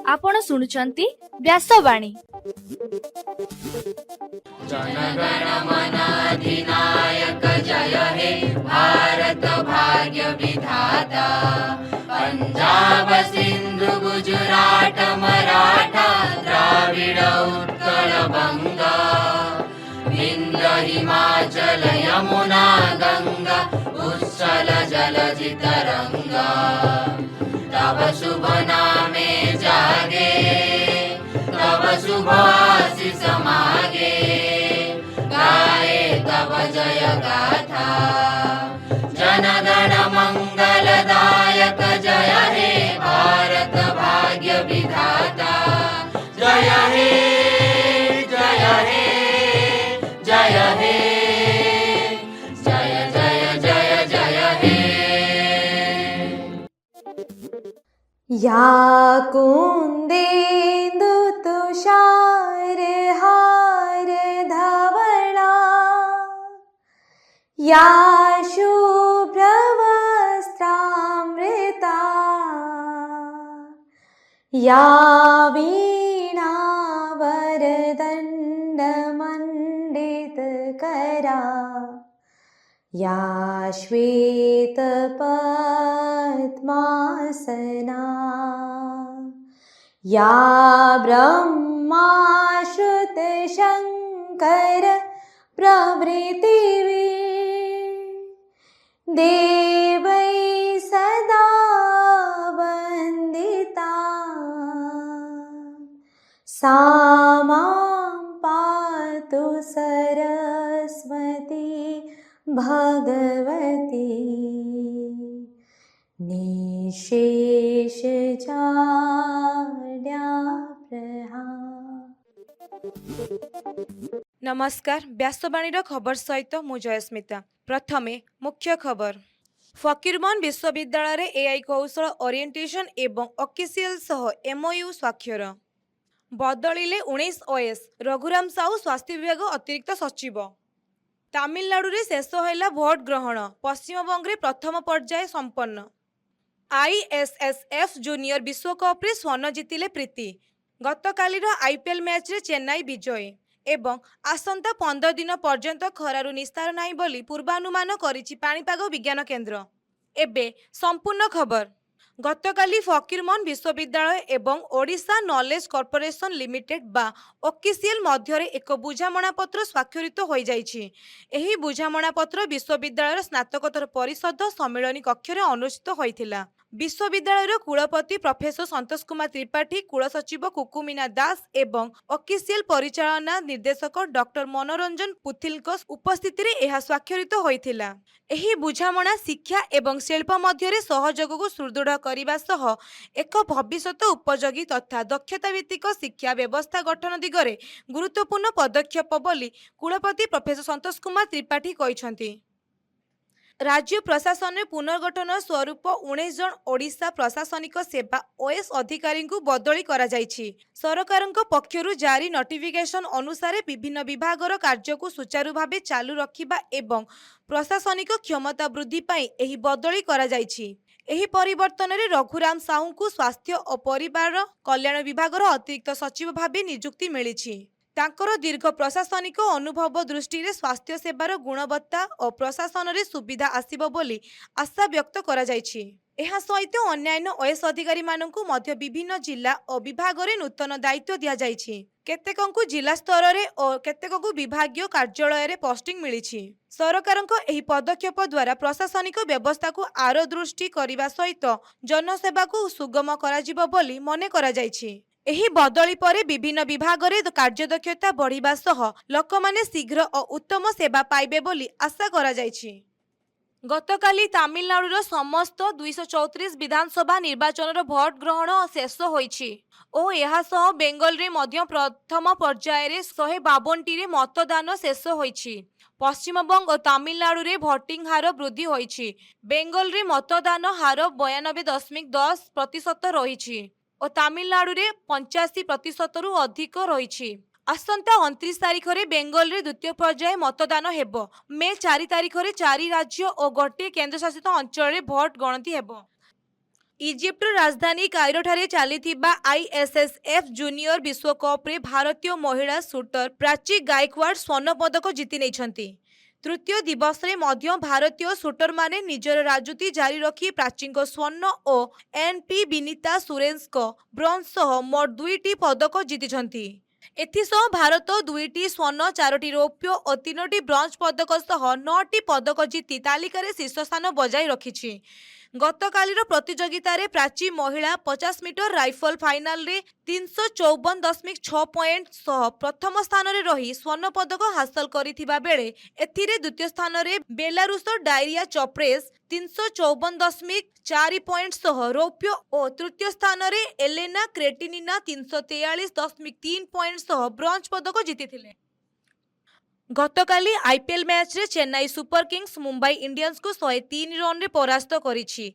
आपण शुणुचंती व्यासवाणी। जनगण मन अधिनायक जय हे भारत भाग्य विधाता। पंजाब सिंधु गुजरात मराठा द्राविड उत्कल बंगा। विंध्य हिमाचल यमुना गंगा उच्चल जलधि तरंगा। तब शुभ नामे जागे तब शुभ आशीष मागे। गाए तब जय गाथा जनगण मंगलदायक जय हे भारत भाग्य विधाता। जय हे जय हे जय हे जय जय जय जय हे। या कुन्देन्दु तुषार हार धवला। या शुभ्रवस्त्रामृता। या वीणा वरदण्डमण्डितकरा। या श्वेतपद्मासना। या ब्रह्माश्रुतशङ्कर प्रभृतिभिः देवैः सदा वन्दिता। सा मां पातु सरस्वती भगवती। निशेष नमस्कार व्यासवाणी खबर सहित मु जयस्मिता। प्रथमे मुख्य खबर। फकीरमोहन विश्वविद्यालय एआई कौशल ओरिएंटेशन एवं ऑफिशियल सह एमओयू स्वाक्षर। बदलिले 19 ओएस। रघुराम साहू स्वास्थ्य विभाग अतिरिक्त सचिव। तमिलनाडु रे शेष होला भोट ग्रहण। पश्चिमबंग रे प्रथम पर्याय संपन्न। आईएसएसएफ जूनियर विश्वकप रे स्वर्ण जीतिले प्रीति। गतकालीर आईपीएल मैच रे चेन्नई विजयी एवं आसंता 15 दिन पर्यंत खरारु निस्तार नाही बोली पूर्वानुमान करिछि पाणीपाग विज्ञान केन्द्र। एबे संपूर्ण खबर। गतकाली फकीरमोहन विश्वविद्यालय एवं ओडिशा नॉलेज कॉर्पोरेशन लिमिटेड बा ओकिसिएल मध्यरे एक बुझामणापत्र स्वाक्षरित हो जाइछि। एही बुझामणापत्र विश्वविद्यालय स्नातकोत्तर परिषद सम्मेलन कक्षरे अनुष्ठित होइथिला। विश्वविद्यालय कुलपति प्रोफेसर संतोष कुमार त्रिपाठी, कुलसचिव कुकुमीना दास एवं ऑफिशियल परिचालना निर्देशक डॉक्टर मनोरंजन पुथिलक उपस्थिति रे एहा स्वाक्षरित होइथिला। एही बुझामणा शिक्षा एवं शिल्प मध्यरे सहयोग को सुदृढ़ करने सह एक भविष्यत उपयोगी तथा दक्षता भित्तिक शिक्षा व्यवस्था गठन दिगरे गुरुत्वपूर्ण पदक्षेप बोली कुलपति प्रोफेसर संतोष कुमार त्रिपाठी कहिसंती। राज्य प्रशासन में पुनर्गठन स्वरूप 19 जन ओडिशा प्रशासनिक सेवा ओएस अधिकारी को बदली करा जाइछि। सरकारक पक्षरु जारी नोटिफिकेशन अनुसार विभिन्न विभागर कार्य को सुचारू भावे चालू रखिबा एवं प्रशासनिक क्षमता वृद्धि पाई एही बदली करा जाइछि। एही परिवर्तन रे रघुराम साहू को स्वास्थ्य और परिवार कल्याण विभागर अतिरिक्त सचिव भावे नियुक्ति मिलिछि। तांकर दीर्घ प्रशासनिक अनुभव दृष्टि रे स्वास्थ्य सेवार गुणवत्ता और प्रशासन रे सुविधा आसिबो बोली आशा व्यक्त करा जाइछि। एहा सहित अन्यान्य ओएस अधिकारी माननकु मध्य विभिन्न जिला और विभाग रे नूतन दायित्व दिया जाइछि। केतेकंकु जिला स्तर रे और केतेकंकु विभागीय कार्यालय रे पोस्टिंग मिलिछि। सरकारक एही पदक्षेप द्वारा प्रशासनिक व्यवस्था को आरो दृष्टि करिबा सहित जनसेवा को सुगम कराजिबो बोली मने करा जाइछि। एही बदली परे विभिन्न विभाग रे कार्यदक्षता बढ़िबा सह लोकमाने शीघ्र और उत्तम सेवा पाइबे बोली आशा करा जाइछि। गतकाली तमिलनाडुर समस्त 234 विधानसभा निर्वाचन भोट ग्रहण शेष होइछि और यह सह बेंगल रे मध्य प्रथम पर्याय रे 152 रे मतदान शेष होइछि। पश्चिमबंग और तमिलनाडु रे भोटिंग हार वृद्धि होइछि। बेंगल रे मतदान हार 92.10% रहिछि और तमिलनाडु रे 85% रु अधिक रहिछि। आसंता 29 तारिखरे बेंगल रे द्वितीय पर्याय मतदान हेबो। मे 4 तारिखरे 4 राज्य और गोटे केंद्रशासित अंचल रे भोट गणति हेबो। इजिप्ट राजधानी कायरो ठारे चलीथिबा आईएसएसएफ जूनियर विश्वकप रे भारतीय महिला शूटर प्राची गायकवाड़ स्वर्ण पदक जीति नेछंती। तृतीय दिवस रे मध्य भारतीय शूटर माने निजर राजूती जारी रखी प्राची स्वर्ण और एनपी विनीता सुरेश ब्रोंज सह मोट 2टी पदक जीतिछंती। एथिसह भारत 2टी स्वर्ण 4टी रौप्य और 3टी ब्रोंज पदक सह 9टी पदक जीति तालिकार शीर्ष स्थान बजाय रखिछि। गतकालीर प्रतियोगितारे प्राची महिला 50 मीटर राइफल फाइनाल रे 354.6 पॉइंट सह प्रथम स्थान रे रही स्वर्ण पदक हासिल करिथिबा बेले एथिरे द्वितीय स्थान रे बेलारूसर डायरिया चोप्रेस 354.4 पॉइंट सह रौप्य और तृतीय स्थान रे एलेना क्रेटिनिना 343.3 पॉइंट सह ब्रोंज पदक जीतिथिले। गतकाली आईपीएल मैच रे Chennai super Kings Mumbai Indians को 103 रन रे परास्त करिछि।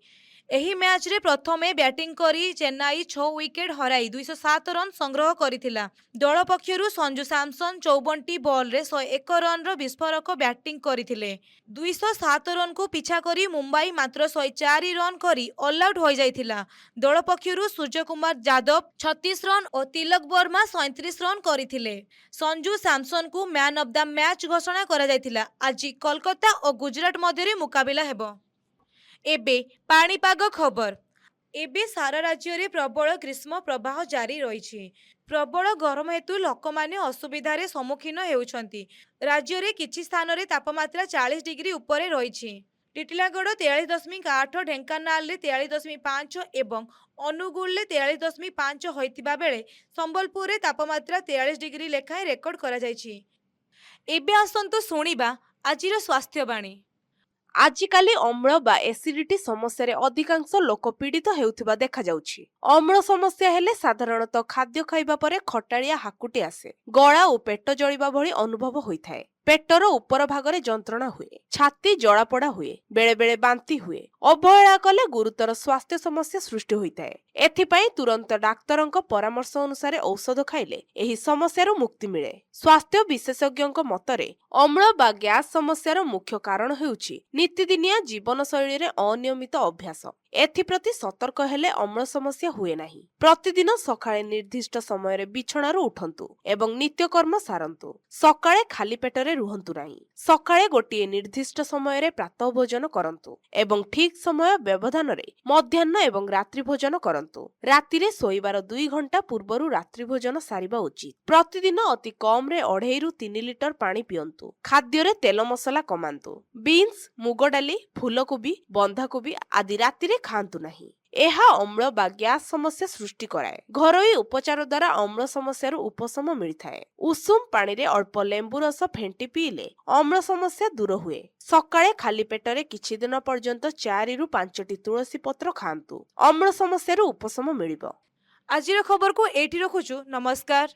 एही मैच रे प्रथमे बैटिंग करी चेन्नई 6 विकेट हराई 207 रन संग्रह करिथिला। दल पक्षरु संजू सैमसन 54टी बॉल रे 101 रन रो विस्फोरक बैटिंग करिथिले। 207 रन को पीछा करी मुंबई मात्र 104 रन करी ऑल आउट हो जाइथिला। दल पक्षरु सूर्य कुमार यादव 36 रन और तिलक वर्मा 37 रन करिथिले। संजू सैमसन को मैन ऑफ द मैच घोषणा करा जाइथिला। आज कोलकाता और गुजरात मध्य मुकाबिला हेबो। एबे पाणीपाग खबर। एबे सारा राज्य रे प्रबल ग्रीष्म प्रवाह जारी रही। प्रबल गरम हेतु लोक माने असुविधार सम्मुखीन हेउछंती। राज्य रे किछि स्थान रे तापमात्रा 40 डिग्री उपरे रही। टिटिलागढ़ 43.8, ढेंकानाल रे 43.5 एवं अनुगुल रे 43.5 होइतिबा बेले संबलपुर रे तापमात्रा 43 डिग्री लेखाएं रेकर्ड करा जायछि। एबे आसंतु सुनिबा आजिर स्वास्थ्यवाणी। आजिकाली अम्ल बा एसिडिटी समस्या रे अधिकांश लोक पीड़ित हेउथिबा देखा जाउछि। अम्ल समस्या हेले साधारणतः खाद्य खाइबा परे खटाळिया हाकुटी आसे, गळा और पेट जळिबा भଳି अनुभव होइथाय। पेटर उपर भागरे जंत्रणा हुए, छाती जलापोड़ा हुए, बेले बेले बांती हुए। अवहेला कले गुरुतर स्वास्थ्य समस्या सृष्टि होइथाय। एथिपाई तुरंत डाक्तरंक परामर्श अनुसार औषध खाइले एही समस्यारू मुक्ति मिले। स्वास्थ्य विशेषज्ञଙ୍କ मतरे अम्ल बा गैस समस्यार मुख्य कारण हेउछि नित्यदिनिया जीवन शैली रे अनियमित अभ्यास। एथिप्रति सतर्क हेले अम्ल समस्या हुए नाही। प्रतिदिन सकाळे निर्दिष्ट समय रे बिछणारू उठंतु एवं नित्यकर्म सारंतु। सकाळे खाली पेटरे रुहंतु नाही। सकाळे गोटिए निर्दिष्ट समय रे प्रातः भोजन करंतु एवं ठीक समय व्यवधान रे मध्याह्न एवं रात्रि भोजन करंतु। रातिरे सोइबार 2 घंटा पूर्वरु रात्रि भोजन सारिबा उचित। प्रतिदिन अति कम रे 2.5 ରୁ 3 लिटर पानी पियंतु। खाद्य रे तेल मसला कमांतु। बीन्स, मुग डाली, फूलकोबी, बंधाकोबी आदि रातिरे खांतु नाही। एहा अम्ल बा गैस समस्या सृष्टि कराए। घरोई उपचार द्वारा अम्ल समस्यार उपशम मिलिथाए। उषुम पानी रे अल्प लेंबु रस फेंटी पीले अम्ल समस्या दूर हुए। सकाळे खाली पेटरे किछि दिन पर्यंत 4 ରୁ 5ଟି तुलसी पत्र खांतु। अम्ल समस्यार उपशम मिलिबो। आजिर खबर को एठी रखुछु। नमस्कार।